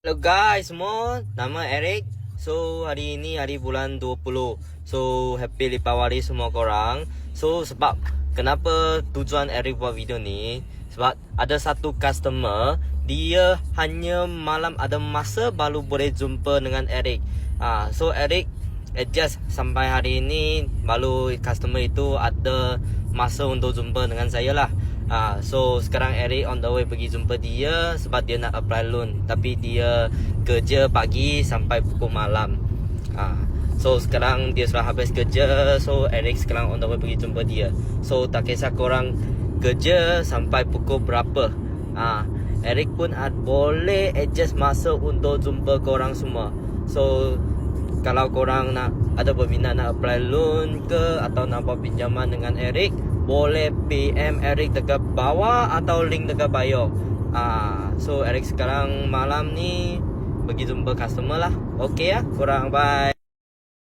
Hello guys semua, nama Eric. So hari ini hari bulan 20. So happy Deepawali semua korang. So sebab kenapa tujuan Eric buat video ni? Sebab ada satu customer, dia hanya malam ada masa baru boleh jumpa dengan Eric. So Eric adjust sampai hari ini baru customer itu ada masa untuk jumpa dengan saya lah. So sekarang Eric on the way pergi jumpa dia sebab dia nak apply loan, tapi dia kerja pagi sampai pukul malam. So sekarang dia sudah habis kerja, so Eric sekarang on the way pergi jumpa dia. So tak kisah korang kerja sampai pukul berapa, Eric pun boleh adjust masa untuk jumpa korang semua. So kalau korang nak ada berminat nak apply loan ke atau nak buat pinjaman dengan Eric, boleh PM Eric dekat bawah atau link dekat bio. So Eric sekarang malam ni pergi jumpa customer lah. Okay ya, korang bye.